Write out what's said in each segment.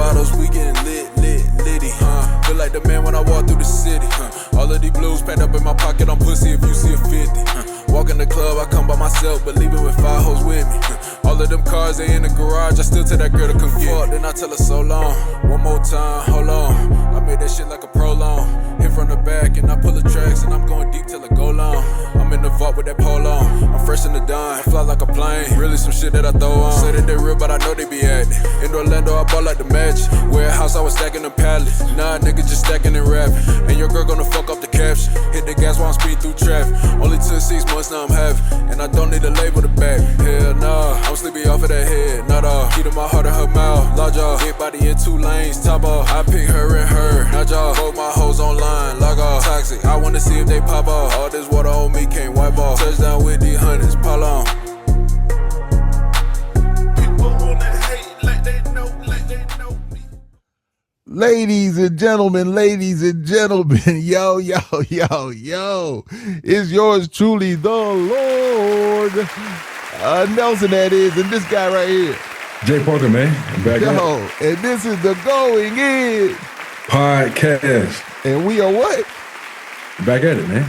bottles, we getting litty. Feel like the man when I walk through the city. All of these blues packed up in my pocket, I'm pussy if you see a 50. Walk in the club, I come by myself, but leave it with 5 hoes with me. All of them cars, they in the garage, I still tell that girl to come fuck. Then I tell her so long, one more time, hold on. I made that shit like a prolong. Hit from the back and I pull the tracks and I'm going deep till it go long. I'm in the vault with that pole on. I'm fresh in the dime, I fly like a plane. Really some shit that I throw on. Say that they real, but I know they be acting. In Orlando, I bought like the Magic. Warehouse, I was stacking the pallets. Nah, nigga just stacking and rapping. And your girl gonna fuck up the caption. Hit the gas while I'm speeding through traffic. Only took 6 months, now I'm having. And I don't need a label to back me. Hell nah, I'm sleepy off of that head. Not all. Key to my heart and her mouth. Large jaw, big body in 2 lanes. Top off, I pick her and her. Not jaw, hold my hoes online. Log off, toxic. I wanna see if they pop off. All this water on me can't wipe off. Touchdown with these hundreds, pile on. Ladies and gentlemen, yo, it's yours truly, the Lord Nelson, that is, and this guy right here. Jay Parker, man. I'm back and this is the Going In Podcast. And we are what? Back at it, man.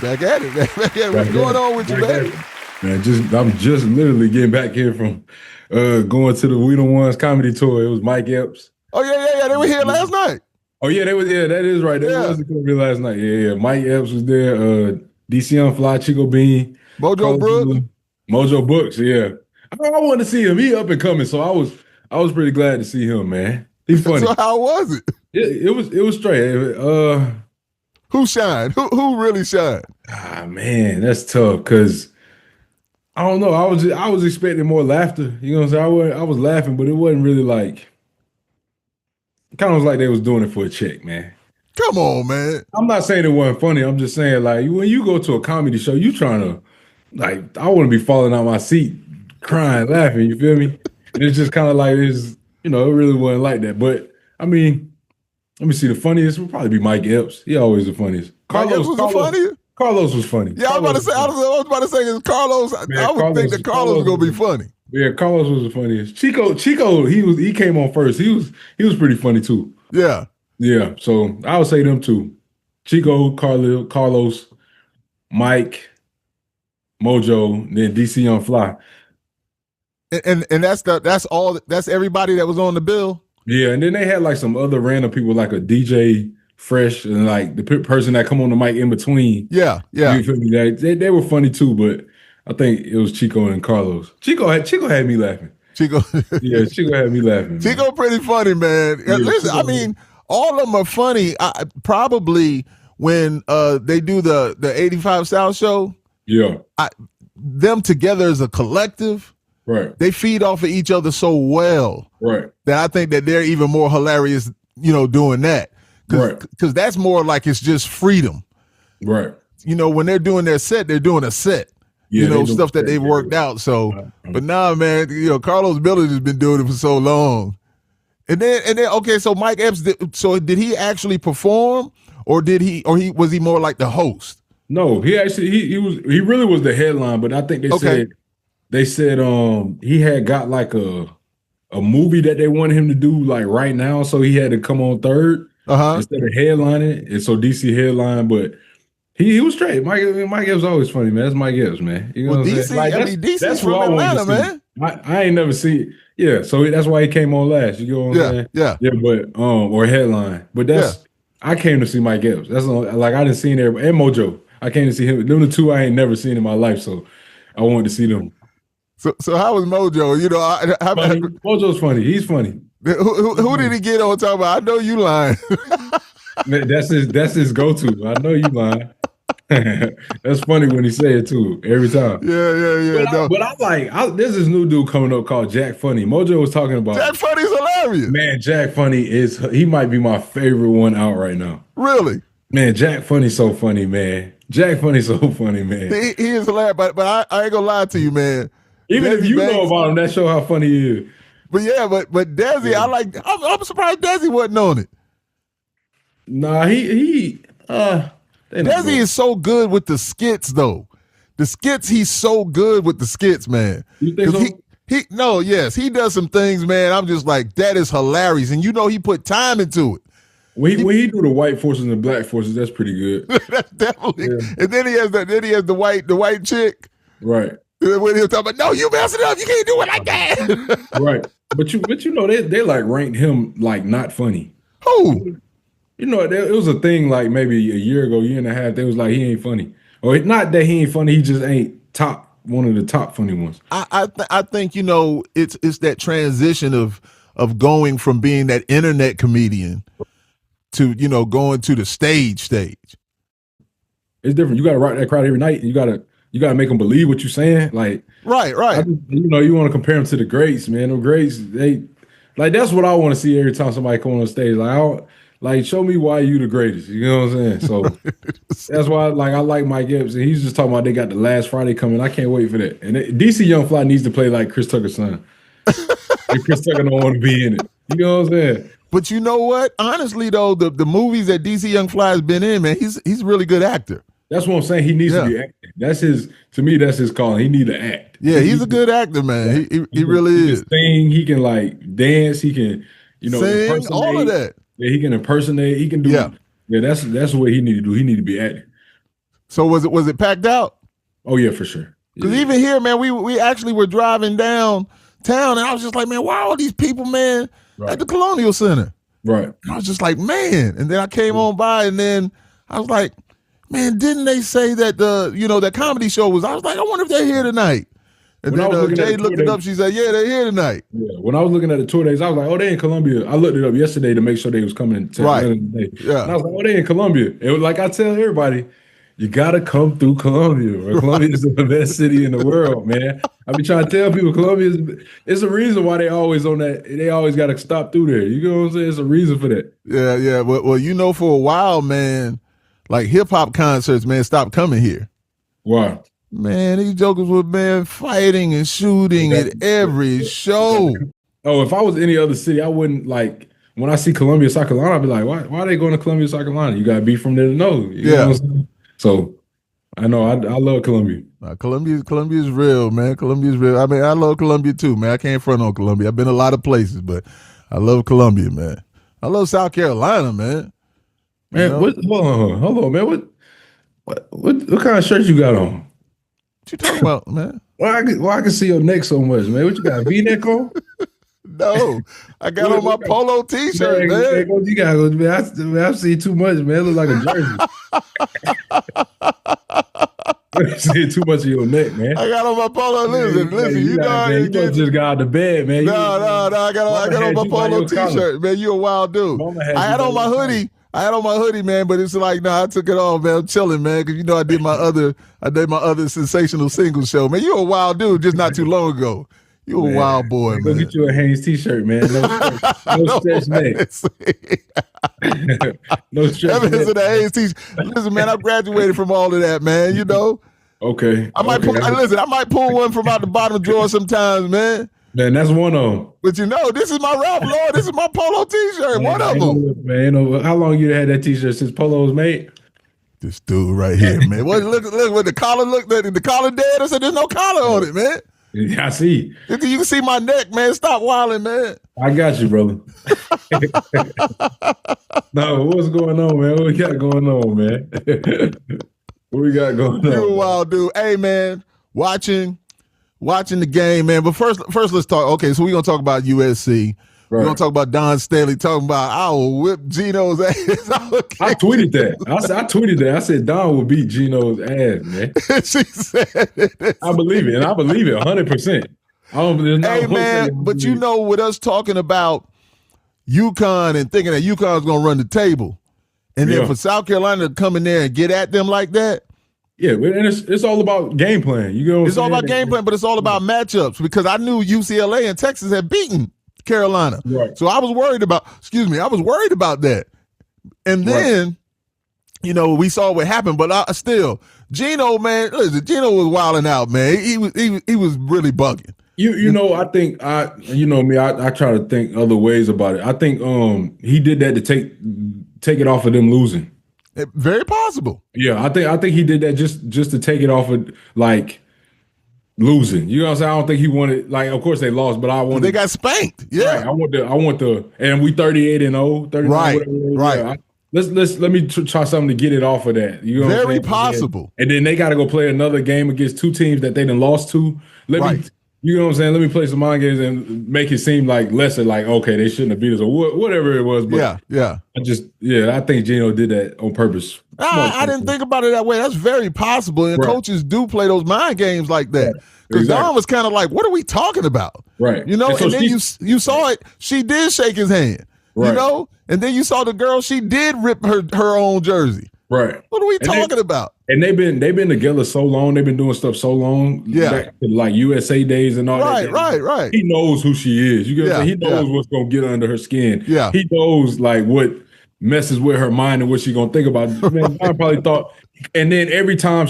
What's going on with you, man? Man, I'm just literally getting back here from going to the We The Ones comedy tour. It was Mike Epps. Oh, yeah. They were here last night. Oh, yeah, that is right. That was the comedy last night. Yeah. Mike Epps was there. DC on Fly, Chico Bean. Mojo Brooks. Mojo Brooks, yeah. I wanted to see him. He up and coming, so I was pretty glad to see him, man. He's funny. So how was it? It was straight. Who shined? Who really shined? Ah, man, that's tough because I don't know. I was expecting more laughter. You know what I'm saying? I was laughing, but it wasn't really like. It kind of was like they was doing it for a check, man. Come on, man. I'm not saying it wasn't funny. I'm just saying, like, when you go to a comedy show, you trying to, like, I want to be falling out my seat, crying, laughing. You feel me? And it's just kind of like it's, it really wasn't like that. But I mean, let me see. The funniest would probably be Mike Epps. He always the funniest. Carlos was the funniest. Carlos was funny. Yeah, I was about to say is Carlos. Man, I would think that Carlos was gonna be funny. Yeah, Carlos was the funniest. Chico, he came on first. He was pretty funny too. Yeah. Yeah. So I would say them two. Chico, Carlos, Mike, Mojo, and then DC on Fly. And that's everybody that was on the bill. Yeah, and then they had like some other random people like a DJ Fresh and like the person that come on the mic in between. Yeah. You feel me? They were funny too, but I think it was Chico and Carlos. Chico had me laughing. Chico had me laughing. Chico pretty funny, man. Yeah, listen, I mean, all of them are funny. Probably when they do the 85 South show. Yeah. Them together as a collective. Right. They feed off of each other so well. Right. That I think that they're even more hilarious, doing that. Because that's more like it's just freedom. Right. When they're doing their set, they're doing a set. Yeah, stuff that they've worked out. So, but nah, man, Carlos Miller has been doing it for so long. And then, okay, so Mike Epps, did he actually perform, or was he more like the host? No, he really was the headline, but I think they said he had got like a movie that they wanted him to do like right now, so he had to come on third instead of headlining, and so DC headline, but. He was straight. Mike Epps always funny, man. That's Mike Epps, man. DC, DC's from Atlanta, man. I ain't never seen. Yeah, so that's why he came on last. You know what I'm saying? Yeah. But or headline. But I came to see Mike Epps. That's like I didn't see him there, and Mojo. I came to see him. Them the two I ain't never seen in my life, so I wanted to see them. So how was Mojo? Mojo's funny. He's funny. Who did he get on talking about? I know you lying. Man, that's his go-to. I know you lying. That's funny when he say it too every time. Yeah. But there's this new dude coming up called Jack Funny. Mojo was talking about Jack Funny's hilarious. Man, Jack Funny he might be my favorite one out right now. Really? Man, Jack Funny's so funny, man. Jack Funny's so funny, man. He is hilarious, but I ain't gonna lie to you, man. Even Desi if you Banks, know about him, that show how funny he is. But Desi, yeah. I'm surprised Desi wasn't on it. Nah, Desi is so good with the skits, though. The skits, he's so good with the skits, man. You think so? He does some things, man. I'm just like, that is hilarious. And he put time into it. When he do the white forces and the black forces, that's pretty good. That's definitely. Yeah. And then he has the white chick. Right. When he'll talk about, no, you messing up. You can't do it like that. Right. But they like ranked him like not funny. Who? It was a thing like maybe a year and a half. They was like, he ain't funny. Or not that he ain't funny, he just ain't one of the top funny ones. I think it's that transition of going from being that internet comedian to going to the stage. It's different. You got to rock that crowd every night, and you got to make them believe what you're saying. Like right. You want to compare them to the greats, man. The greats, that's what I want to see every time somebody come on stage. Like, show me why you the greatest. You know what I'm saying? So that's why, I like Mike Epps, and he's just talking about they got the Last Friday coming. I can't wait for that. And DC Young Fly needs to play like Chris Tucker's son. And Chris Tucker don't want to be in it. You know what I'm saying? But you know what? Honestly, though, the movies that DC Young Fly has been in, man, he's a really good actor. That's what I'm saying. He needs to be acting. That's his calling. He need to act. Yeah, he's a good actor, man. He really is. He can sing. He can dance. He can sing, all of that. Yeah, he can impersonate. He can do. Yeah, that's what he need to do. He need to be acting. So was it packed out? Oh yeah, for sure. Because even here, man, we actually were driving downtown, and I was just like, man, why are all these people, man, at the Colonial Center? Right. And I was just like, man. And then I came on by, and then I was like, man, didn't they say that that comedy show was? I was like, I wonder if they're here tonight. And then Jay looked it up. She said, yeah, they're here tonight. Yeah. When I was looking at the tour days, I was like, oh, they in Columbia. I looked it up yesterday to make sure they was coming to Atlanta today. Yeah. And I was like, oh, they in Columbia. It was like I tell everybody, you got to come through Columbia. Right? Columbia is the best city in the world, man. I be trying to tell people Columbia it's a reason why they always on that. They always got to stop through there. You know what I'm saying? It's a reason for that. Yeah. Well, for a while, man, like hip-hop concerts, man, stopped coming here. Why? Man, these jokers were, man, fighting and shooting at every show. Oh, if I was any other city, I wouldn't when I see Columbia, South Carolina, I'd be like, why are they going to Columbia, South Carolina? You got to be from there to know. You know what I'm saying? So I know I love Columbia. Columbia is real, man. Columbia is real. I mean, I love Columbia too, man. I can't front on Columbia. I've been a lot of places, but I love Columbia, man. I love South Carolina, man. Man, hold on, man. What kind of shirt you got on? What you talking about, man? Why I can see your neck so much, man? What you got, a V-neck on? No, I got on my polo T-shirt, man. You got, man. I've seen too much, man. It look like a jersey. I see too much of your neck, man. I got on my polo. Listen, you know, you just got out of bed, man. No. I got on my polo T-shirt, man. You a wild dude. I had on my hoodie. Man, but it's like, I took it off, man. I'm chilling, man, because I did my other sensational single show, man. You a wild dude just not too long ago. You a wild boy, man. Go get you a Hanes T-shirt, man. No stretch neck. No stretch neck. Evidence of the Hanes T-shirt. Listen, man, I graduated from all of that, man. Okay. I might pull one from out the bottom drawer sometimes, man. Man, that's one of them. But this is my rap, Lord. This is my polo T-shirt. Man, one of them. Man, how long you had that T-shirt since polo was made? This dude right here, man. Look what the collar looked like. The collar dead. I said, there's no collar on it, man. Yeah, I see. You can see my neck, man. Stop wilding, man. I got you, brother. No, what's going on, man? What we got going on, man? What we got going on? You a wild dude. Hey, man, watching the game, man. But first let's talk. Okay, so we're gonna talk about USC. Right. We're gonna talk about Don Staley talking about I will whip Geno's ass. Okay. I tweeted that. I said Don will beat Geno's ass, man. She said it. I believe it, and I believe it 100%. Hey, man, but with us talking about UConn and thinking that UConn's gonna run the table, and then for South Carolina to come in there and get at them like that. Yeah, and it's all about game plan. It's all about game plan, but it's all about matchups because I knew UCLA and Texas had beaten Carolina. Right. So I was worried about that. And then, we saw what happened, but still, Geno, man, listen, Geno was wilding out, man. He was really bugging. I think I try to think other ways about it. I think he did that to take it off of them losing. Very possible. Yeah, I think he did that just to take it off of losing. You know what I'm saying? I don't think he wanted, like, of course they lost, but I wanted. They got spanked. Yeah. Right, I want the, and we 38-0, 39, Right, whatever. right. Yeah, let me try something to get it off of that. You know what I'm Very saying? possible. And then they got to go play another game against two teams that they done lost to. Let me, you know what I'm saying? Let me play some mind games and make it seem like lesser, like, okay, they shouldn't have beat us or whatever it was. But yeah. I think Gino did that on purpose. I didn't think about it that way. That's very possible. And coaches do play those mind games like that. Because Don was kind of like, what are we talking about? Right. You know, and then you saw it. She did shake his hand. Right. You know? And then you saw the girl, she did rip her own jersey. Right. What are we talking about? And they've been together so long. They've been doing stuff so long. Yeah. Back to like USA days and all that. Right. He knows who she is. You get what I'm saying? He knows what's going to get under her skin. Yeah. He knows like what messes with her mind and what she's going to think about. Man, I probably thought. And then every time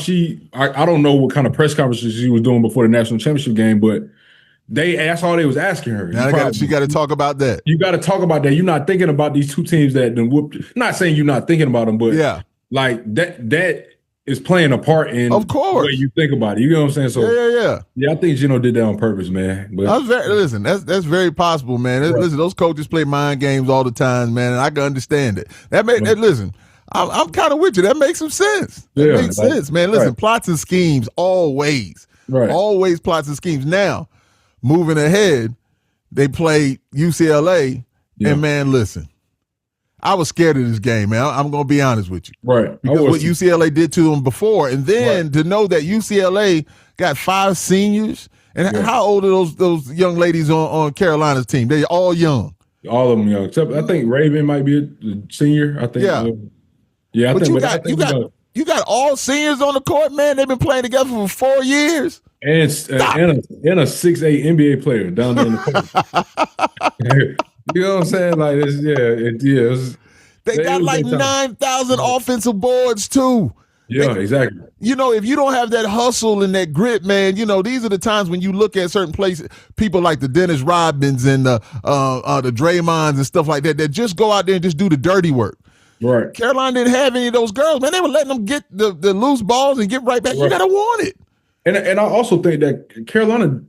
I don't know what kind of press conferences she was doing before the national championship game, but that's all they was asking her. She got to talk about that. You got to talk about that. You're not thinking about these two teams that then whooped. Not saying you're not thinking about them, but like that is playing a part in of course the way you think about it. You know what I'm saying? So yeah. I think Gino did that on purpose, man. But that's very possible, man. Listen, those coaches play mind games all the time, man, and I can understand it. Listen. I'm kind of with you. That makes some sense. That makes sense, man. Listen, plots and schemes always. Right. Always plots and schemes. Now, moving ahead, they played UCLA, and man, listen, I was scared of this game, man. I'm going to be honest with you. Right. Because what UCLA did to them before, and then to know that UCLA got 5 seniors, and how old are those young ladies on Carolina's team? They're all young. All of them young. Except I think Raven might be a senior. I think. Yeah, but you got all seniors on the court, man. They've been playing together for 4 years. And a 6'8" NBA player down there in the court. You know what I'm saying? Like this, they got like 9,000 offensive boards too. Yeah, exactly. You know, if you don't have that hustle and that grit, man, you know, these are the times when you look at certain places, people like the Dennis Rodmans and the Draymonds and stuff like that just go out there and just do the dirty work. Right. Carolina didn't have any of those girls, man. They were letting them get the loose balls and get right back. You gotta want it. And I also think that Carolina,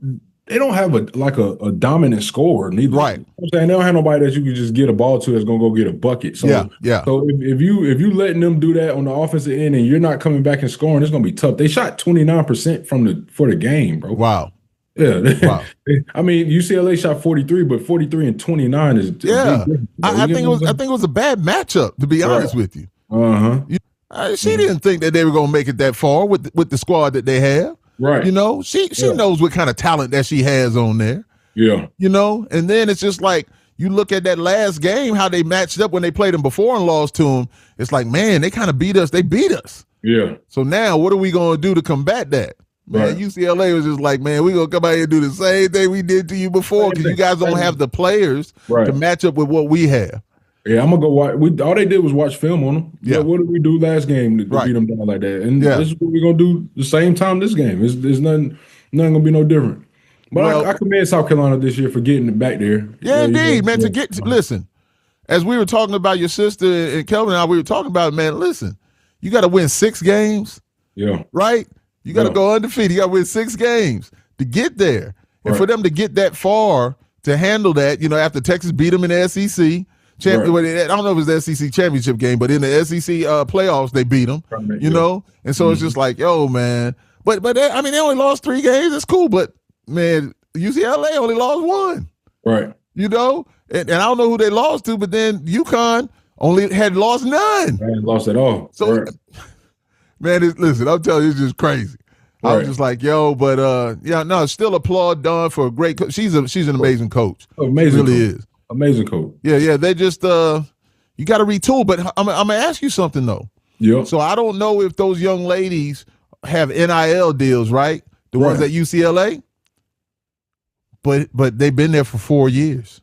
they don't have a dominant scorer neither. Right. You know what I'm saying? They don't have nobody that you can just get a ball to that's gonna go get a bucket. So So if you letting them do that on the offensive end and you're not coming back and scoring, it's gonna be tough. They shot 29% for the game, bro. Wow. Yeah. Wow. I mean, UCLA shot 43, but 43 and 29 is I think it was a bad matchup, to be honest with you. She didn't think that they were gonna make it that far with the squad that they have. Right. You know, she knows what kind of talent that she has on there. Yeah. You know, and then it's just like you look at that last game, how they matched up when they played them before and lost to them. It's like, man, they kind of beat us. They beat us. Yeah. So now what are we going to do to combat that? Man, UCLA was just like, man, we're going to come out here and do the same thing we did to you before because you guys don't have the players to match up with what we have. Yeah, I'm going to go watch. All they did was watch film on them. Yeah. What did we do last game to beat them down like that? And this is what we're going to do the same time this game. There's nothing going to be no different. But I commend South Carolina this year for getting it back there. Yeah, indeed, man. Listen, as we were talking about your sister and Kelvin and I, we were talking about, man, listen, you got to win 6 games. Yeah. Right? You got to go undefeated. You got to win 6 games to get there. And for them to get that far to handle that, you know, after Texas beat them in the SEC, I don't know if it was the SEC championship game, but in the SEC playoffs, they beat them, you know? And so it's just like, yo, man. But they only lost 3 games. That's cool. But, man, UCLA only lost 1. Right. You know? And I don't know who they lost to, but then UConn only had lost none. They hadn't lost at all. So, man, listen, I'm telling you, it's just crazy. I was just like, yo, but still applaud Dawn for a great coach. She's an amazing coach. Amazing, she really is. Amazing coach. Yeah. They just you got to retool. But I'm gonna ask you something though. Yeah. So I don't know if those young ladies have NIL deals, right? The ones at UCLA. But they've been there for 4 years.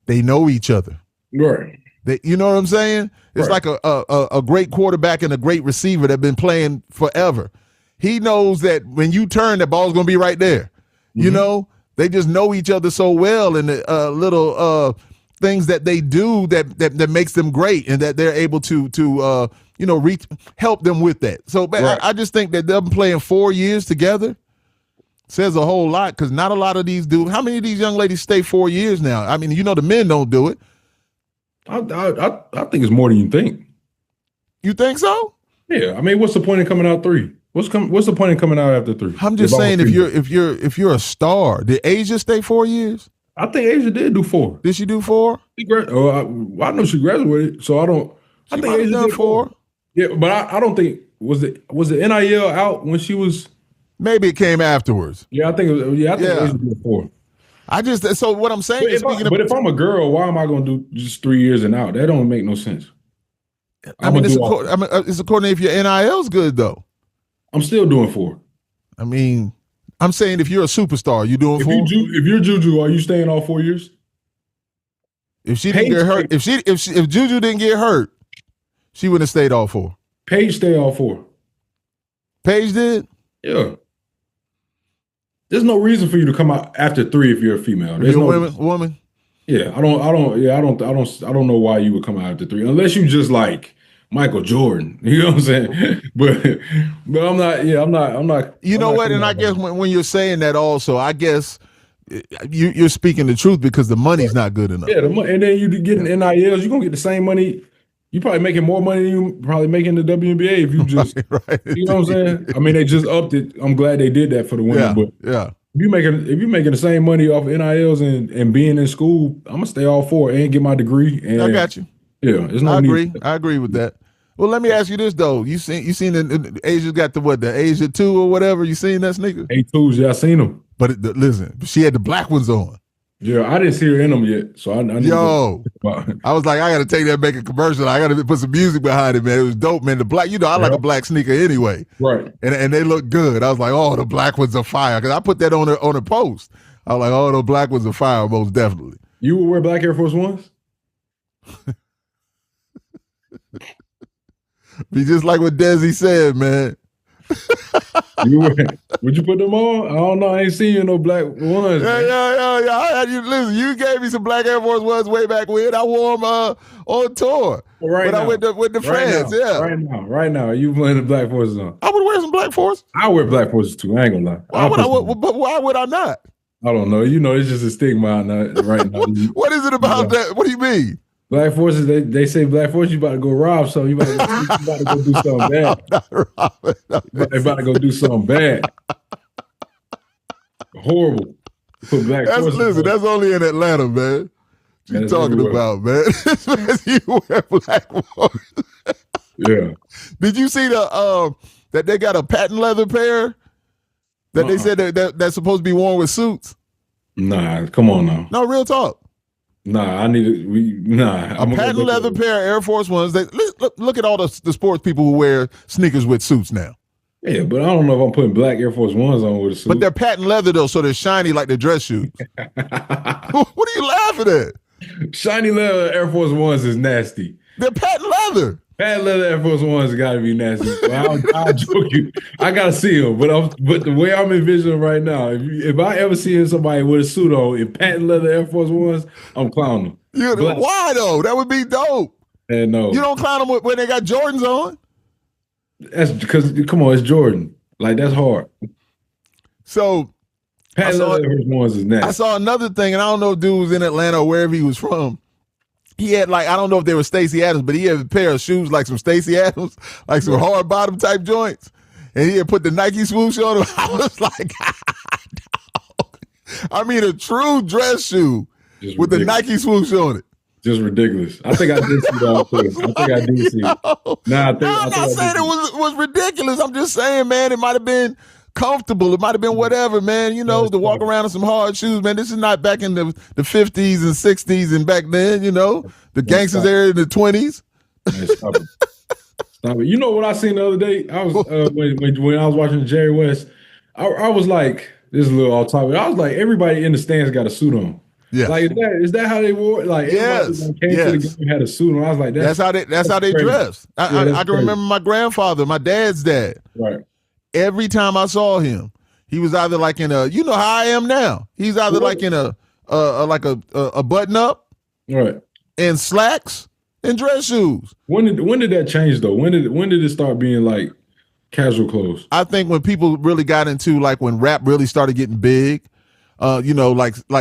They know each other. Right. You know what I'm saying? It's like a great quarterback and a great receiver that have been playing forever. He knows that when you turn, the ball's going to be right there. Mm-hmm. You know, they just know each other so well, and the little things that they do that makes them great, and that they're able to help them with that. So I just think that them playing 4 years together, Says a whole lot because not a lot of these do. How many of these young ladies stay 4 years now? I mean, the men don't do it. I think it's more than you think. You think so? Yeah. I mean, what's the point in coming out 3? What's the point in coming out after 3? I'm just saying, if you're a star, did Asia stay 4 years? I think Asia did do 4. Did she do 4? I know she graduated, so I don't. I think Asia did 4. Yeah, but I don't think was the NIL out when she was. Maybe it came afterwards. Yeah, I think Asia did 4. So what I'm saying is, if I'm a girl, why am I going to do just 3 years and out? That don't make no sense. It's according to if your NIL's good though. I'm still doing 4. I mean, I'm saying if you're a superstar, you doing 4. If you're Juju, are you staying all 4 years? If she didn't get hurt, if Juju didn't get hurt, she wouldn't have stayed all 4. Paige stayed all 4. Paige did? Yeah. There's no reason for you to come out after 3 if you're a female. There's you're a woman. Yeah, I don't know why you would come out after 3 unless you just like Michael Jordan. You know what I'm saying? but I'm not. Yeah, I'm not. You know what? And I guess when you're saying that, also, I guess you're speaking the truth because the money's not good enough. Yeah, and then you get in NILs, you're gonna get the same money. You probably making more money than you probably making the WNBA if you just, right. You know what I'm saying? I mean, they just upped it. I'm glad they did that for the women. But yeah, if you're making the same money off of NILs and being in school, I'm gonna stay all 4 and get my degree. And I got you. Yeah, there's no I need. I agree with that. Well, let me ask you this though. You seen Asia's got the Asia 2 or whatever? You seen that sneaker? A2s, yeah, I seen them. But listen, she had the black ones on. Yeah, I didn't see her in them yet, so I I was like, I got to take that and make a commercial. I got to put some music behind it, man. It was dope, man. The black, I like a black sneaker anyway, right? And they look good. I was like, oh, the black ones are fire because I put that on a post. I was like, oh, the black ones are fire, most definitely. You would wear black Air Force Ones? Be just like what Desi said, man. Would you put them on? I don't know. I ain't seen you no black ones. Yeah. Listen, you gave me some black Air Force Ones way back when. I wore them on tour. Right now. I went to France. Yeah. Right now. Are you wearing the black forces on? I would wear some black forces. I wear black forces too. I ain't gonna lie. Why would I not? I don't know. It's just a stigma right now. What is it about that? What do you mean? Black forces, they say black forces, you about to go rob something. You about to go do something bad. They about to go do something bad. Horrible. Put black forces. Listen, that's only in Atlanta, man. What you talking about, man? You wear black forces. Yeah. Did you see that they got a patent leather pair that they said that's supposed to be worn with suits? Nah, come on now. No, real talk. Nah, I need it. A patent leather pair of Air Force Ones. Look at all the sports people who wear sneakers with suits now. Yeah, but I don't know if I'm putting black Air Force Ones on with a suit. But they're patent leather though, so they're shiny like the dress shoes. What are you laughing at? Shiny leather Air Force Ones is nasty. They're patent leather. Patent leather Air Force Ones got to be nasty. I'll joke you. I gotta see them, but the way I'm envisioning right now, if I ever see somebody with a suit on in patent leather Air Force Ones, I'm clowning them. Why though? That would be dope. And no, you don't clown them when they got Jordans on. That's because come on, it's Jordan. Like that's hard. So patent leather Air Force Ones is nasty. I saw another thing, and I don't know if dude was in Atlanta or wherever he was from. He had I don't know if they were Stacey Adams, but he had a pair of shoes like some Stacey Adams, like some hard bottom type joints. And he had put the Nike swoosh on them. I was like, I mean, a true dress shoe with the Nike swoosh on it. Just ridiculous. I think I did see that too. I think I did see it. I'm not saying it was ridiculous. I'm just saying, man, it might have been comfortable. It might have been whatever, man. To walk around in some hard shoes, man. This is not back in the 50s and 60s and back then, the gangsters there in the 20s. Man, stop it. You know what I seen the other day? I was when I was watching Jerry West, I was like, this is a little off topic. I was like, everybody in the stands got a suit on. Yeah. Like is that how they wore it? Like yes. Came to the game had a suit on. I was like, that's how they dressed. I can remember my grandfather, my dad's dad. Right. Every time I saw him, he was either like in a, how I am now. He's either like in a button up, right, and slacks and dress shoes. When did that change though? When did it start being like Casual clothes. I think when people really got into like when rap really started getting big, like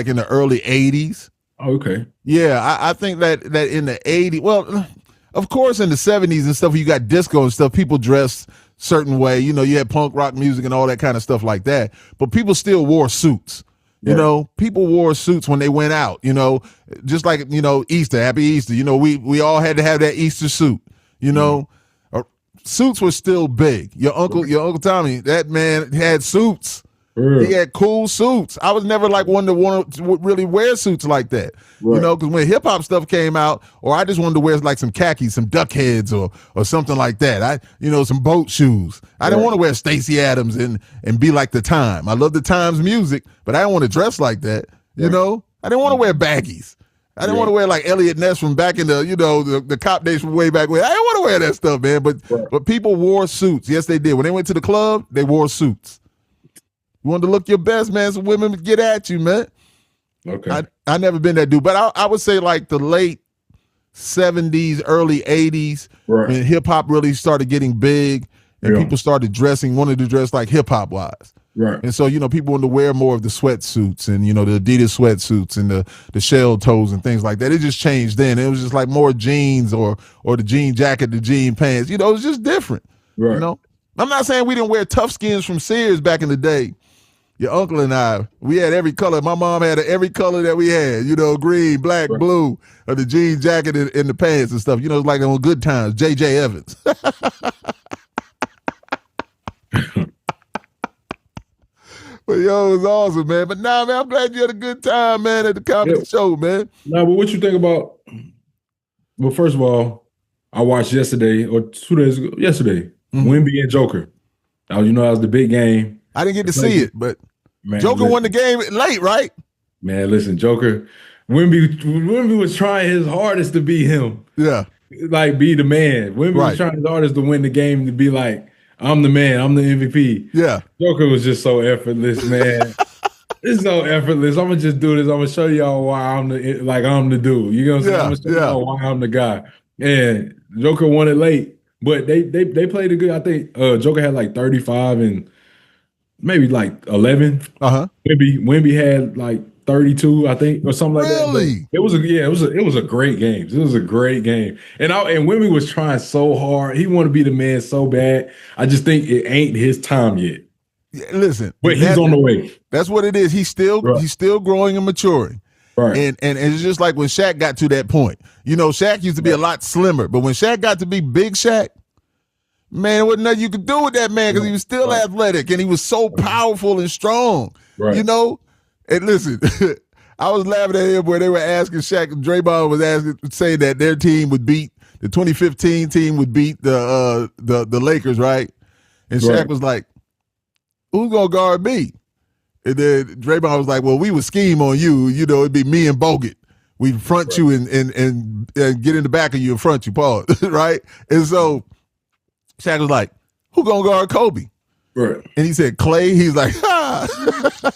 in the early 80s. Okay. Yeah, I think that in the 80s, well, of course in the 70s and stuff, you got disco and stuff, people dressed certain way. You had punk rock music and all that kind of stuff like that. But people still wore suits. People wore suits when they went out, just like, Easter, happy Easter. We all had to have that Easter suit, Suits were still big. Your uncle Tommy, that man had suits. He had cool suits. I was never like one to really wear suits like that. Right. Because when hip hop stuff came out, or I just wanted to wear like some khakis, some duck heads, or something like that. Some boat shoes. I didn't want to wear Stacey Adams and be like the Time. I love the Time's music, but I didn't want to dress like that. I didn't want to wear baggies. I didn't want to wear like Elliot Ness from back in the cop days from way back when. I didn't want to wear that stuff, man. But people wore suits. Yes, they did. When they went to the club, they wore suits. You wanted to look your best, man, so women would get at you, man. Okay. I never been that dude. But I would say like the late 70s, early 80s, when hip-hop really started getting big and people started wanted to dress like hip-hop wise. Right. And so, people wanted to wear more of the sweatsuits and, the Adidas sweatsuits and the shell toes and things like that. It just changed then. It was just like more jeans or the jean jacket, the jean pants. It was just different. Right. I'm not saying we didn't wear tough skins from Sears back in the day. Your uncle and I, we had every color. My mom had every color that we had, green, black, blue, or the jean jacket and the pants and stuff. It's like on Good Times, J.J. Evans. But it was awesome, man. But man, I'm glad you had a good time, man, at the comedy show, man. But what you think about? Well, first of all, I watched yesterday or 2 days ago. Yesterday, Wemby and Joker. Now that was the big game. I didn't get to see it, but man, Joker won the game late, right? Man, listen, Joker, Wemby was trying his hardest to be him. Yeah. Like, be the man. Wemby was trying his hardest to win the game, to be like, I'm the man. I'm the MVP. Yeah. Joker was just so effortless, man. It's so effortless. I'm going to just do this. I'm going to show y'all why I'm the dude. You know what I'm saying? I'm going to show y'all why I'm the guy. And Joker won it late, but they played it good. I think Joker had like 35 and maybe like 11. Wemby had like 32, I think, or something like that. Really? It was a great game. It was a great game. And Wemby was trying so hard. He wanted to be the man so bad. I just think it ain't his time yet. Yeah, listen, but he's on the way. That's what it is. He's still growing and maturing. Right. And it's just like when Shaq got to that point. Shaq used to be a lot slimmer, but when Shaq got to be Big Shaq, man, there wasn't nothing you could do with that man because he was still athletic and he was so powerful and strong. Right. And listen, I was laughing at him where they were asking Shaq, Draymond was saying that their team would beat the 2015 team would beat the Lakers, right? And Shaq was like, "Who's gonna guard me?" And then Draymond was like, "Well, we would scheme on you. It'd be me and Bogut. We'd front you and get in the back of you and front you, Paul, right?" And so Shaq was like, "Who gonna guard Kobe?" Right. And he said, "Clay." He's like, "Ha."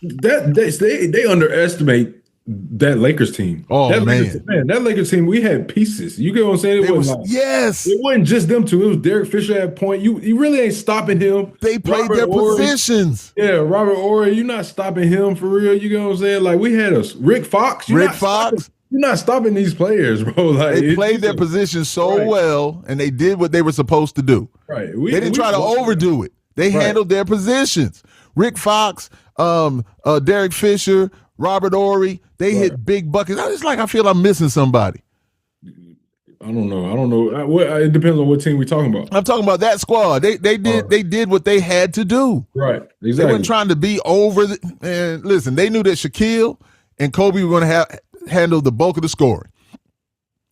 They underestimate that Lakers team. Oh, that man. That Lakers team, we had pieces. You get what I'm saying? It wasn't just them two. It was Derek Fisher at point. You really ain't stopping him. They played their positions. Yeah, Robert Horry, you're not stopping him for real. You get what I'm saying? Like, we had Rick Fox. You're not stopping these players, bro. Like, they played their position so well, and they did what they were supposed to do. Right. They didn't try to overdo it. They handled their positions. Rick Fox, Derek Fisher, Robert Horry, they hit big buckets. I feel I'm missing somebody. I don't know. It depends on what team we're talking about. I'm talking about that squad. They did what they had to do. Right. Exactly. They weren't trying to be over. And listen, they knew that Shaquille and Kobe were going to handle the bulk of the scoring.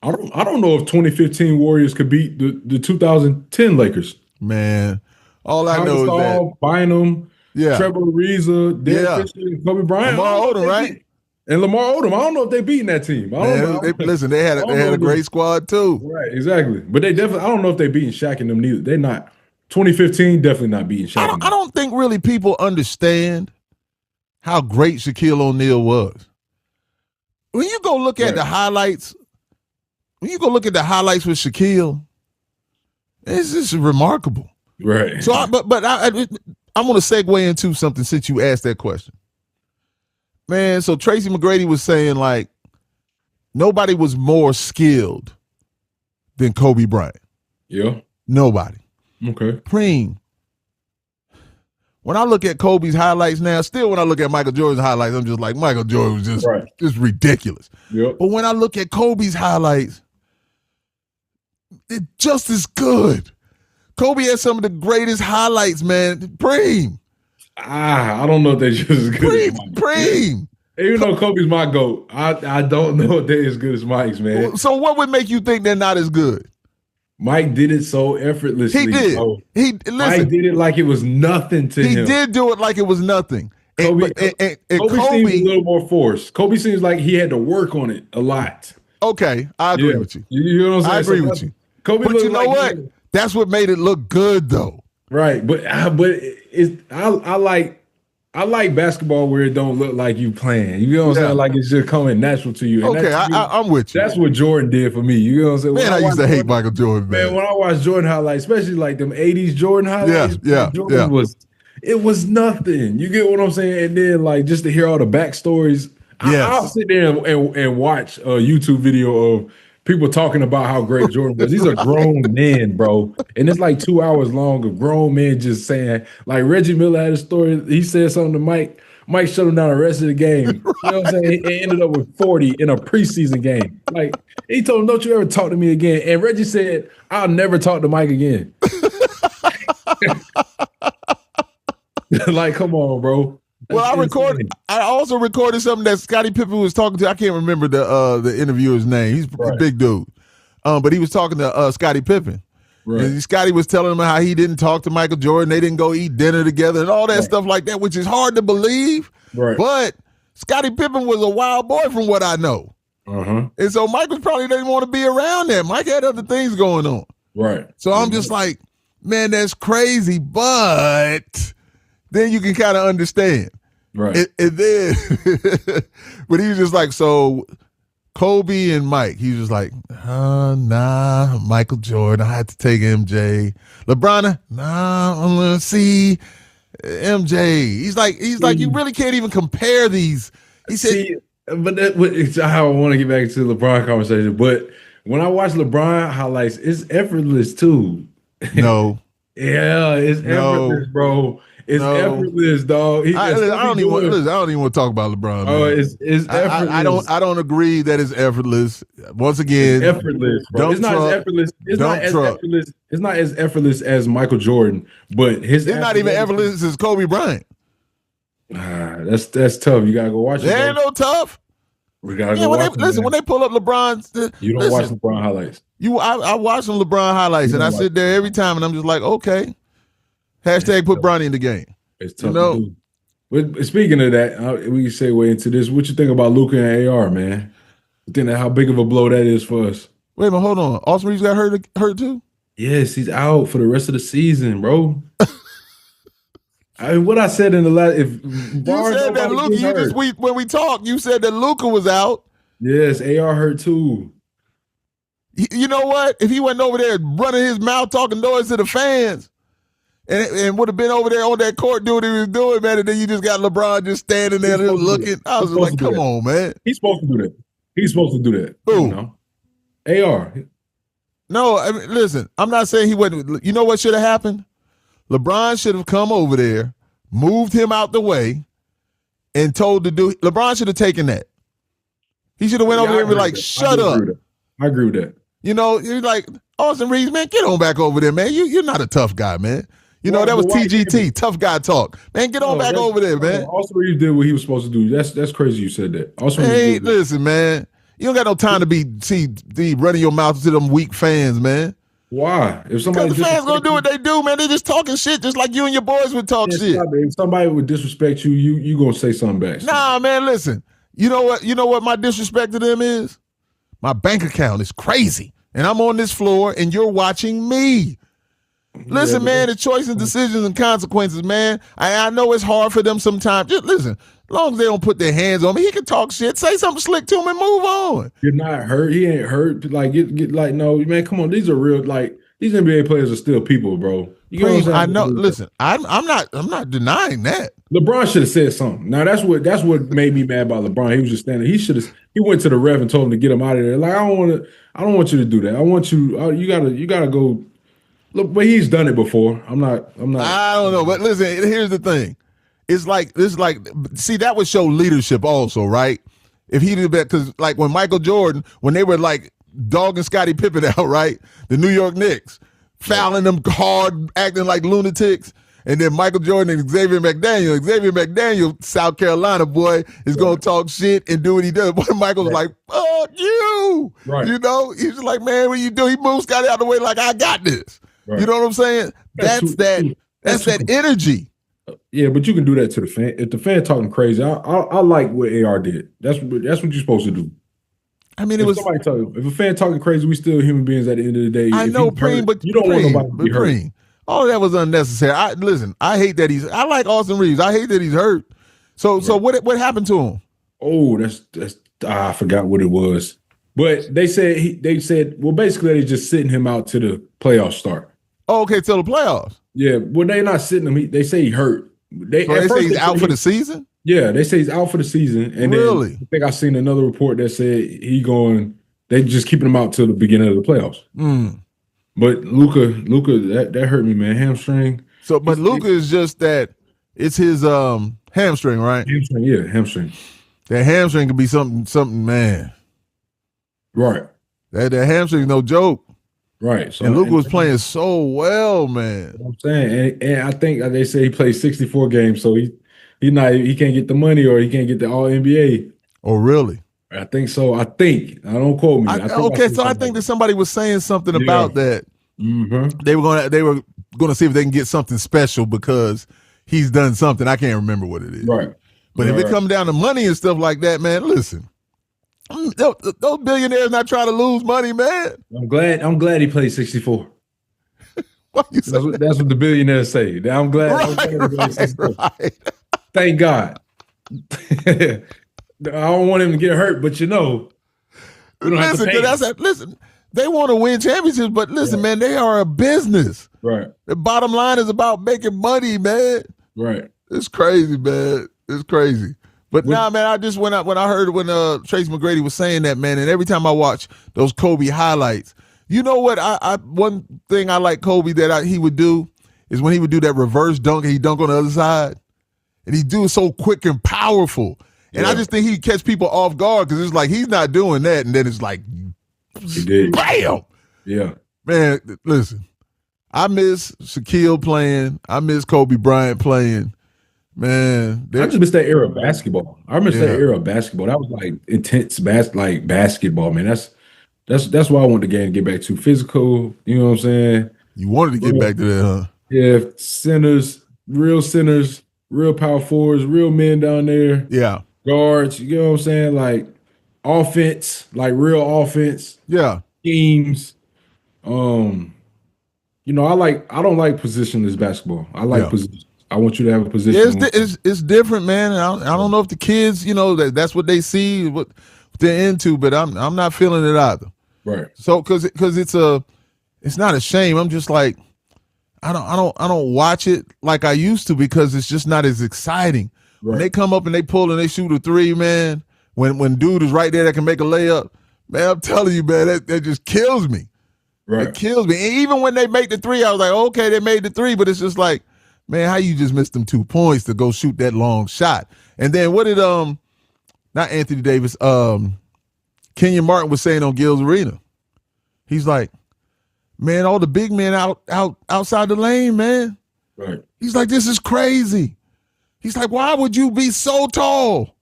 I don't know if 2015 Warriors could beat the 2010 Lakers. Man, all I know is that Bynum, Trevor Ariza, Derek Fisher, and Kobe Bryant. Lamar Odom, right? And Lamar Odom. I don't know if they beating that team. Listen, they had a great squad too. Right, exactly. But they definitely, I don't know if they beating Shaq and them neither. They're not. 2015, definitely not beating Shaq. I don't think really people understand how great Shaquille O'Neal was. When you go look at the highlights, with Shaquille, it's just remarkable. Right. So, I'm going to segue into something since you asked that question. Man, so Tracy McGrady was saying, like, nobody was more skilled than Kobe Bryant. Yeah. Nobody. Okay. Preem. When I look at Kobe's highlights now, still when I look at Michael Jordan's highlights, I'm just like, Michael Jordan was just ridiculous. Yep. But when I look at Kobe's highlights, it's just as good. Kobe had some of the greatest highlights, man. Preem. I don't know if they're just as good as Mike. Preem. Even though Kobe's my GOAT, I don't know if they're as good as Mike's, man. So what would make you think they're not as good? Mike did it so effortlessly. He did. Bro. Mike did it like it was nothing to him. He did do it like it was nothing. Kobe seems a little more forced. Kobe seems like he had to work on it a lot. Okay, I agree with you. You know what I'm saying? I agree with you. Kobe, but you know what? That's what made it look good, though. Right, but I like basketball where it don't look like you playing. You know what I'm saying? Like it's just coming natural to you. And okay, I'm with you. That's what Jordan did for me. You know what I'm saying? Man, I used to hate Michael Jordan, man. When I watch Jordan highlights, especially like them 80s Jordan highlights, Jordan was nothing. You get what I'm saying? And then like just to hear all the backstories, I'll sit there and watch a YouTube video of people talking about how great Jordan was. These are grown men, bro. And it's like 2 hours long of grown men just saying, like Reggie Miller had a story. He said something to Mike. Mike shut him down the rest of the game. You know what I'm saying? It ended up with 40 in a preseason game. Like, he told him, don't you ever talk to me again. And Reggie said, I'll never talk to Mike again. Like, come on, bro. I also recorded something that Scottie Pippen was talking to. I can't remember the interviewer's name. He's a big dude. But he was talking to Scottie Pippen. Right. And Scottie was telling him how he didn't talk to Michael Jordan. They didn't go eat dinner together and all that stuff like that, which is hard to believe. Right. But Scottie Pippen was a wild boy from what I know. Uh-huh. And so Michael probably didn't want to be around that. Mike had other things going on. Right. So I'm just like, man, that's crazy. But then you can kind of understand. Right. And then, but he was just like, so Kobe and Mike, he was just like, nah, Michael Jordan, I had to take MJ. LeBron, nah, I'm gonna see MJ. He's like, you really can't even compare these. He said, but I want to get back to the LeBron conversation, but when I watch LeBron highlights, it's effortless too. No. Yeah, it's effortless, bro. It's effortless, dog. I don't even want to talk about LeBron. Oh, it's effortless. I don't agree that it's effortless. Once again, it's effortless, bro. It's not as effortless. It's not as effortless as Michael Jordan, but it's not even effortless as Kobe Bryant. That's tough. You gotta go watch it. There ain't no tough. We gotta go watch it. Listen, when they pull up LeBron's, you don't watch LeBron highlights. I watch some LeBron highlights, and I sit there every time, and I'm just like, okay. Hashtag put Bronny in the game. It's tough to do. But speaking of that, we can segue into this. What you think about Luka and AR, man? You think how big of a blow that is for us? Wait a minute, hold on. Austin Reeves got hurt too? Yes, he's out for the rest of the season, bro. I mean, what I said in the last, if you said that Luka, when we talked, you said that Luka was out. Yes, AR hurt too. You know what? If he wasn't over there running his mouth, talking noise to the fans, and would have been over there on that court doing what he was doing, man, and then you just got LeBron just standing there just looking. I was like, come on, man. He's supposed to do that. He's supposed to do that. Who? You know? AR. No, I mean, listen, I'm not saying he wouldn't. You know what should have happened? LeBron should have come over there, moved him out the way, and told the dude, LeBron should have taken that. He should have went over there and be like, shut up. I agree with that. You know, you're like, Austin Reeves, man, get on back over there, man. You're not a tough guy, man. You know, that was TGT, tough guy talk. Man, get on back over there, man. Austin Reeves did what he was supposed to do. That's crazy you said that. Hey, listen, man. You don't got no time to be running your mouth to them weak fans, man. Why? If somebody the fans gonna do what they do, man. They just talking shit, just like you and your boys would talk shit. If somebody would disrespect you, you gonna say something back. Nah, man. Listen. You know what? You know what my disrespect to them is? My bank account is crazy, and I'm on this floor, and you're watching me. Listen, man, the choice and decisions and consequences, man. I know it's hard for them sometimes. Just listen, as long as they don't put their hands on me, he can talk shit, say something slick to him, and move on. You're not hurt. He ain't hurt. Like, get like, no, man, come on. These are real. Like, these NBA players are still people, bro. You know what I'm saying? I know. Listen, I'm not denying that. LeBron should have said something. Now that's what made me mad about LeBron. He was just standing. He went to the ref and told him to get him out of there. Like, I don't want you to do that. I want you. You gotta go. Look, but he's done it before. I'm not. I don't know, but listen. Here's the thing. It's like see, that would show leadership also, right? If he did that, because like when Michael Jordan, when they were like dogging Scottie Pippen out, right? The New York Knicks fouling them hard, acting like lunatics. And then Michael Jordan and Xavier McDaniel, South Carolina boy, is going to talk shit and do what he does. Boy, Michael's like, fuck you. Right. You know, he's like, man, what you do? He moves Scottie out of the way like, I got this. Right. You know what I'm saying? That's that energy. Yeah, but you can do that to the fan. If the fan talking crazy, I like what AR did. That's what you're supposed to do. I mean, if a fan talking crazy, we still human beings at the end of the day. I know, Preem, but you don't want nobody to be hurt. All of that was unnecessary. I hate that I like Austin Reeves. I hate that he's hurt. So what happened to him? Oh, I forgot what it was. But they said well, basically they're just sitting him out to the playoffs start. Oh, okay, till the playoffs. Yeah, well, they're not sitting him. They say he hurt. They say he's out for the season? Yeah, they say he's out for the season. And really? Then I think I seen another report that said they just keeping him out till the beginning of the playoffs. But Luka, that hurt me, man. Hamstring. So, but Luka is just that it's his hamstring, right? Hamstring. That hamstring could be something, man. Right. That hamstring, no joke. Right. So, and Luka was playing so well, man. I'm saying, and I think they say he played 64 games, so he can't get the money or he can't get the All NBA. Oh, really? I think so. I don't quote me. I think that somebody was saying something about that. Mm-hmm. They were gonna see if they can get something special because he's done something. I can't remember what it is. Right. But if it comes down to money and stuff like that, man, listen. Those billionaires not trying to lose money, man. I'm glad he played 64. That's what the billionaires say. I'm glad he played 64. Right. Thank God. I don't want him to get hurt, but listen, they want to win championships, but listen, man, they are a business. Right. The bottom line is about making money, man. Right. It's crazy, man. It's crazy. But man, I just when I heard when Tracy McGrady was saying that, man, and every time I watch those Kobe highlights, you know what? I one thing I like Kobe that he would do is when he would do that reverse dunk, he dunk on the other side, and he do it so quick and powerful. And I just think he'd catch people off guard because it's like he's not doing that, and then it's like, he did. Bam! Yeah, man. Listen, I miss Shaquille playing. I miss Kobe Bryant playing. Man, I just miss that era of basketball. I miss that era of basketball. That was like intense basketball, man. That's why I want the game to get back to physical. You know what I'm saying? You wanted to get back to that, huh? Yeah, centers, real power forwards, real men down there. Yeah, guards. You know what I'm saying? Like offense, like real offense. Yeah, teams. I don't like positionless basketball. I like position. I want you to have a position. Yeah, it's different, man. I don't know if the kids, that's what they see, what they're into, but I'm not feeling it either. Right. So because it's not a shame. I'm just like I don't watch it like I used to because it's just not as exciting. Right. When they come up and they pull and they shoot a three, man. When dude is right there that can make a layup, man, I'm telling you, man, that just kills me. Right. It kills me. And even when they make the three, I was like, okay, they made the three, but it's just like, man, how you just missed them 2 points to go shoot that long shot? And then what did not Anthony Davis, Kenyon Martin was saying on Gil's Arena? He's like, man, all the big men outside the lane, man. Right. He's like, this is crazy. He's like, why would you be so tall,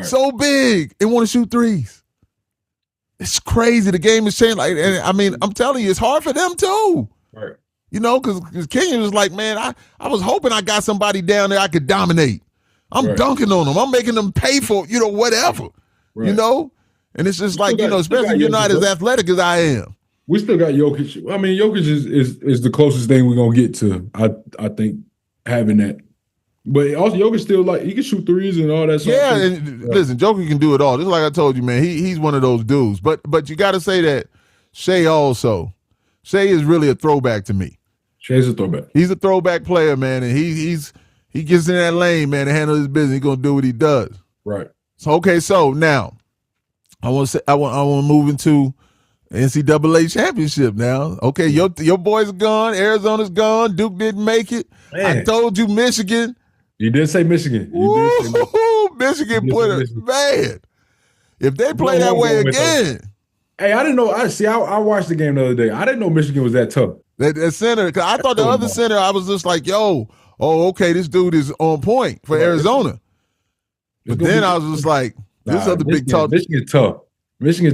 so big, and want to shoot threes? It's crazy. The game has changed. Like, and I mean, I'm telling you, it's hard for them too. Right. Because Kenyon was like, man, I was hoping I got somebody down there I could dominate. I'm dunking on them. I'm making them pay for, whatever, And it's just like, especially if you're not as athletic as I am. We still got Jokic. I mean, Jokic is the closest thing we're going to get to, I think, having that. But also, Jokic still, he can shoot threes and all that stuff. Yeah, and listen, Jokic can do it all. Just like I told you, man, he's one of those dudes. But you got to say that Shea is really a throwback to me. Shay's a throwback. He's a throwback player, man, and he gets in that lane, man, to handle his business. He's gonna do what he does. Right. So okay, so now I want to move into NCAA championship now. Okay, your boys are gone. Arizona's gone. Duke didn't make it. Man. I told you Michigan. You did say Michigan. Michigan put it. Man, if they play that way again. Hey, I didn't know. I watched the game the other day. I didn't know Michigan was that tough. That center, because I thought the other center, I was just like, okay, this dude is on point for Arizona. But then I was just like, this other big tough. Michigan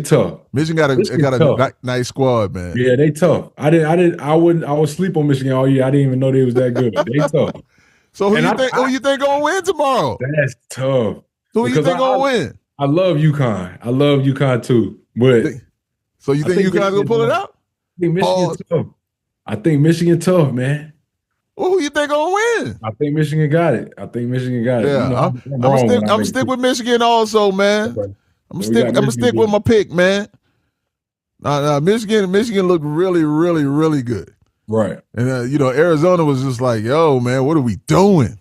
tough. Michigan got a nice squad, man. Yeah, they tough. I would sleep on Michigan all year. I didn't even know they was that good. They tough. So who you think gonna win tomorrow? That's tough. Who you think gonna win? I love UConn. I love UConn too. But so you think UConn's gonna pull it out? I think Michigan tough. I think Michigan tough, man. Well, who you think gonna win? I think Michigan got it. Yeah, I'm gonna stick with Michigan also, man. Okay. I'm gonna stick with my pick, man. Michigan looked really, really, really good. Right. And Arizona was just like, yo, man, what are we doing?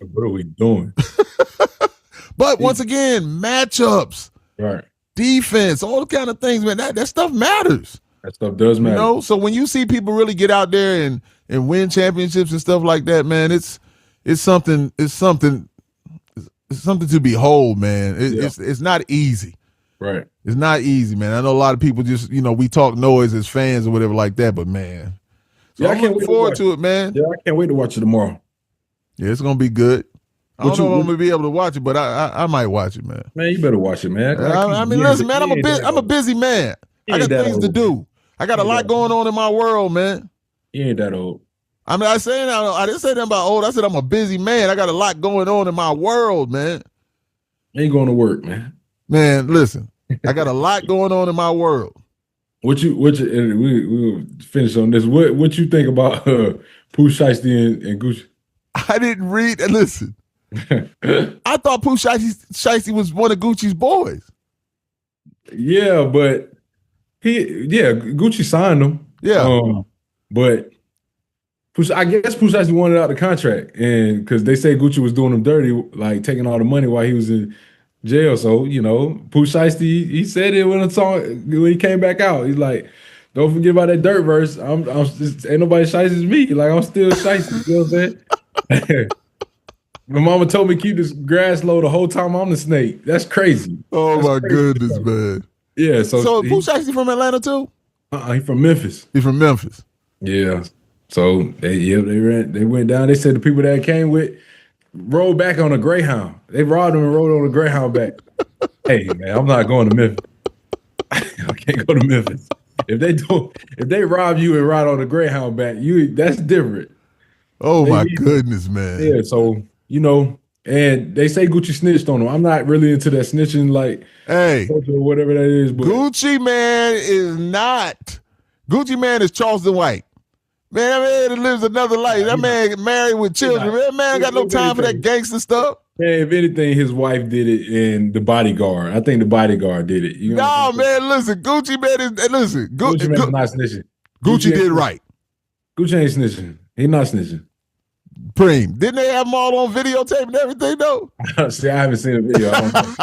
But once again, matchups, right? Defense, all kind of things, man. That stuff matters. That stuff does matter. So when you see people really get out there and win championships and stuff like that, man, it's something to behold, man. It's not easy. Right. It's not easy, man. I know a lot of people just, we talk noise as fans or whatever like that, but man. So I'm looking forward to it, man. Yeah, I can't wait to watch it tomorrow. Yeah, it's gonna be good. I don't know if I'm gonna be able to watch it, but I might watch it, man. Man, you better watch it, man. I mean, listen, man, I'm a busy man. I got things to do. I got a lot going on in my world, man. You ain't that old. I mean, I didn't say that about old. I said I'm a busy man. I got a lot going on in my world, man. Ain't going to work, man. Man, listen, I got a lot going on in my world. We'll finish on this. What you think about Pooh Shiesty and Gucci? I didn't read. Listen, I thought Pooh Shiesty was one of Gucci's boys. Yeah, but Gucci signed him. Yeah, but I guess Pooh Shiesty wanted out the contract, and because they say Gucci was doing him dirty, like taking all the money while he was in jail. So Pooh Shiesty, he said it when he came back out. He's like, don't forget about that dirt verse. I'm just, ain't nobody shiesty me. Like, I'm still shiesty. You know what I'm saying? My mama told me keep this grass low the whole time I'm the snake. That's crazy. Oh, that's my goodness, man. Yeah. So Pooh Shiesty from Atlanta too? He's from Memphis. He's from Memphis. Yeah. So they went down. They said the people that came with rode back on a Greyhound. They robbed him and rode on a Greyhound back. Hey, man, I'm not going to Memphis. I can't go to Memphis. If they rob you and ride on a Greyhound back, that's different. Oh my goodness, man. Yeah, so and they say Gucci snitched on him. I'm not really into that snitching, like, hey, or whatever that is. But Gucci man is not. Gucci man is Charleston White. Man, that man lives another life. That man married with children. That man got no time for that gangster stuff. Man, if anything, his wife did it, and the bodyguard. I think the bodyguard did it. Man, listen, Gucci man is Gucci man is not snitching. Gucci did right. Gucci ain't snitching. He not snitching. Preem, didn't they have them all on videotape and everything though? See, I haven't seen a video. I don't know.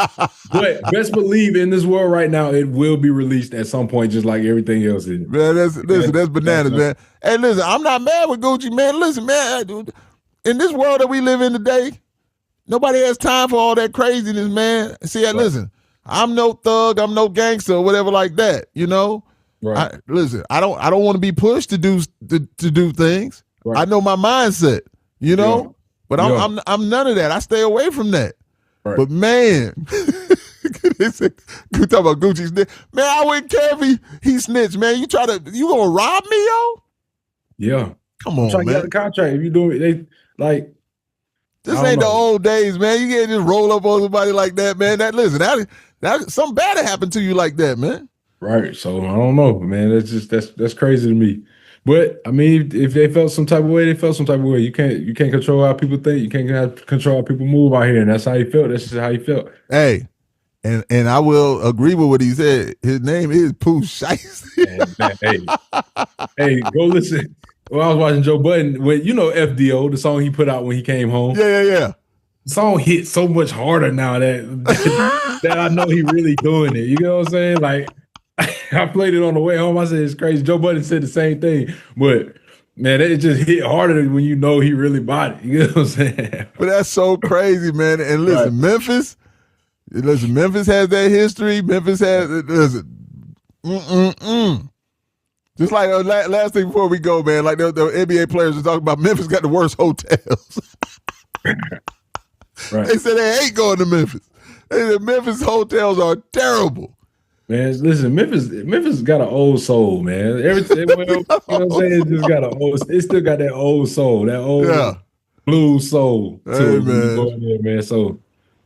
But best believe in this world right now, it will be released at some point, just like everything else is. Man, that's bananas, man. Hey, listen, I'm not mad with Gucci, man. Listen, man, in this world that we live in today, nobody has time for all that craziness, man. See, right. Listen, I'm no thug, I'm no gangster or whatever like that. Right. Listen, I don't want to be pushed to do things. Right. I know my mindset. But I'm none of that. I stay away from that. Right. But man, they say, you talk about Gucci snitch. Man, I wouldn't care if he snitched, man. You gonna rob me, yo? Yeah. Come on, man. To get the contract. If you do it, they like. This ain't the old days, man. You can't just roll up on somebody like that, man. That something bad happened to you like that, man. Right. So I don't know, man. That's crazy to me. But I mean, if they felt some type of way, they felt some type of way. You can't control how people think. You can't control how people move out here, and that's how he felt. That's just how he felt. Hey, and I will agree with what he said. His name is Pooh Shiesty. Hey, go listen. Well, I was watching Joe Budden when FDO, the song he put out when he came home. Yeah. The song hit so much harder now that I know he really doing it. You know what I'm saying? Like I played it on the way home. I said it's crazy. Joe Budden said the same thing, but man, it just hit harder when you know he really bought it. You know what I'm saying? But that's so crazy, man. And listen, Memphis has that history. Memphis has Just like last thing before we go, man, like the NBA players are talking about Memphis got the worst hotels. Right. They said they hate going to Memphis. They said Memphis hotels are terrible. Man, listen, Memphis got an old soul, man. Everything, you know what I'm saying? It still got that old soul, that old blues soul to it when you go in there, man. So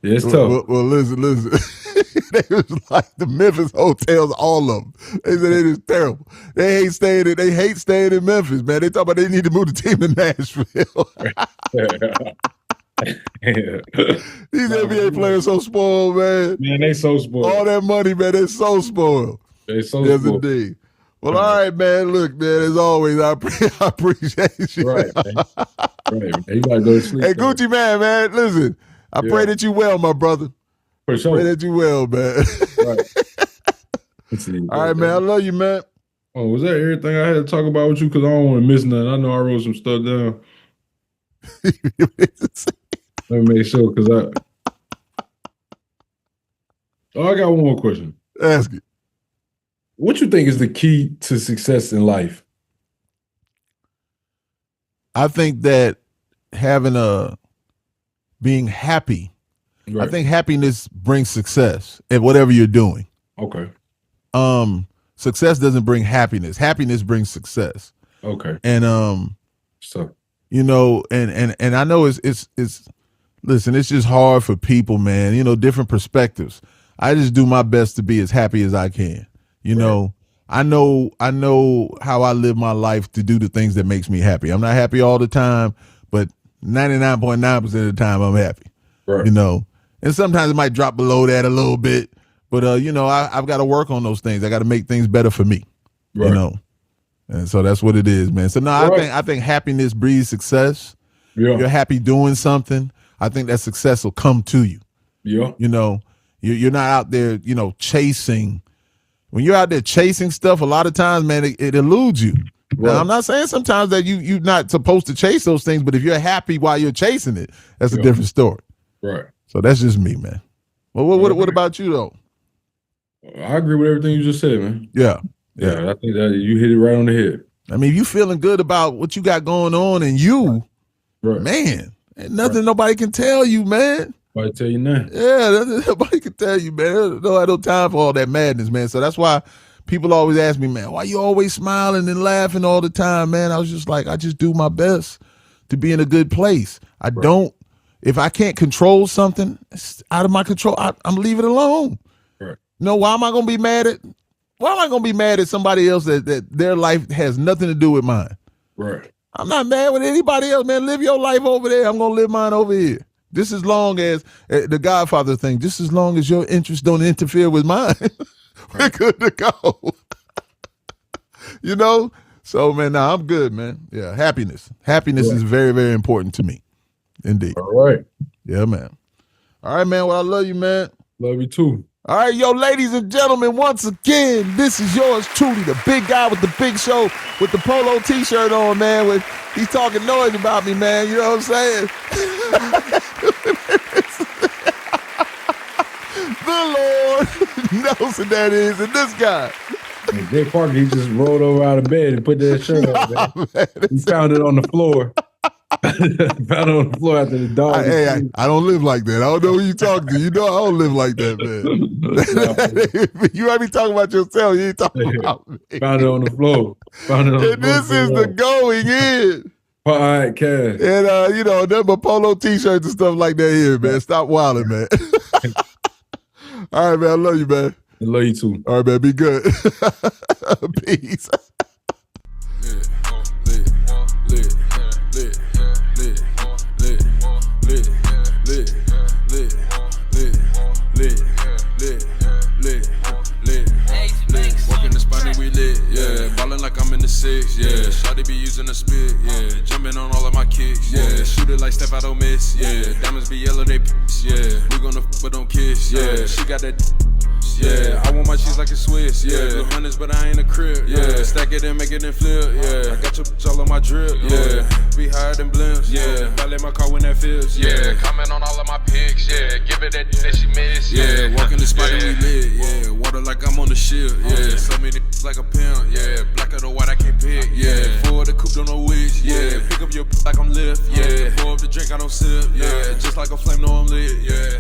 yeah, it's tough. Well, listen. They was like the Memphis hotels, all of them. They said it is terrible. They hate staying in Memphis, man. They talk about they need to move the team to Nashville. These NBA players so spoiled, man. Man, they so spoiled. All that money, man, they're so spoiled. They so yes, spoiled. Indeed. Well, all right, man. Look, man, as always, I appreciate you. Right, man. Right, man. You gotta go to sleep. Hey, Gucci man, listen. I pray that you well, my brother. For sure. Pray that you well, man. Right. All right, man. I love you, man. Oh, was that everything I had to talk about with you? Because I don't want to miss nothing. I know I wrote some stuff down. Let me make sure, because I got one more question. Ask it. What you think is the key to success in life? I think that being happy. Right. I think happiness brings success at whatever you're doing. Okay. Success doesn't bring happiness. Happiness brings success. Okay. And so and I know it's listen, it's just hard for people, man. Different perspectives. I just do my best to be as happy as I can. I know how I live my life to do the things that makes me happy. I'm not happy all the time, but 99.9% of the time I'm happy. Right. And sometimes it might drop below that a little bit, but I've got to work on those things. I got to make things better for me. Right. And so that's what it is, man. So no, I think happiness breeds success. Yeah. You're happy doing something, I think that success will come to you. Yeah. You're not out there, chasing. When you're out there chasing stuff, a lot of times, man, it eludes you. Right. Now, I'm not saying sometimes that you're not supposed to chase those things, but if you're happy while you're chasing it, that's a different story. Right. So that's just me, man. Well, what about you, though? I agree with everything you just said, man. Yeah. I think that you hit it right on the head. I mean, if you feeling good about what you got going on and you, man, ain't nothing nobody can tell you, man. Nobody tell you nothing. Yeah, nobody can tell you, man. Don't have no time for all that madness, man. So that's why people always ask me, man, why you always smiling and laughing all the time, man? I was just like, I just do my best to be in a good place. I don't, if I can't control something, it's out of my control. I'm leave it alone. Right. Why am I going to be mad at somebody else that their life has nothing to do with mine? Right. I'm not mad with anybody else, man. Live your life over there. I'm going to live mine over here. Just as long as the Godfather thing, just as long as your interests don't interfere with mine, we're good to go. So, man, I'm good, man. Yeah, happiness. Happiness is very, very important to me. Indeed. All right. Yeah, man. All right, man. Well, I love you, man. Love you too. All right, ladies and gentlemen, once again, this is yours truly, the big guy with the big show with the polo t-shirt on, man. He's talking noise about me, man. You know what I'm saying? The Lord Nelson, that is, and this guy. And Jay Parker, he just rolled over out of bed and put that shirt on, man. He found it on the floor. Found it on the floor after the dog. I don't live like that. I don't know who you talking to. I don't live like that, man. You heard me talking about yourself. You ain't talking about me. Found it on the floor. And this is the going in. All right, cash. And nothing but polo t-shirts and stuff like that here, man. Stop wilding, man. All right, man. I love you, man. I love you too. All right, man. Be good. Peace. Walking the spot and we lit, yeah. Ballin' like I'm in the six, yeah. Shawty be using a spit, yeah. Jumping on all of my kicks, yeah. Shoot it like Steph, I don't miss, yeah. Diamonds be yellow, they piss, yeah. We gonna but don't kiss, yeah. She got that, yeah. I want my cheese like a Swiss, yeah. Blue hundreds, but I ain't a crib, yeah. Stack it and make it and flip, yeah. I got your bitch all on my drip, yeah. Be higher than blimps, yeah. Valet my car when that feels, yeah. Comment on all of my pics, yeah. Give it that she miss, yeah. Walk in the spot and we lit, yeah. Water like I'm on the ship, yeah. So many like a pimp, yeah. Black or the white, I can't pick, yeah. Full the coupe, don't know which, yeah. Pick up your like I'm lift, yeah. Pour up the drink, I don't sip, yeah. Just like a flame, no I'm lit, yeah.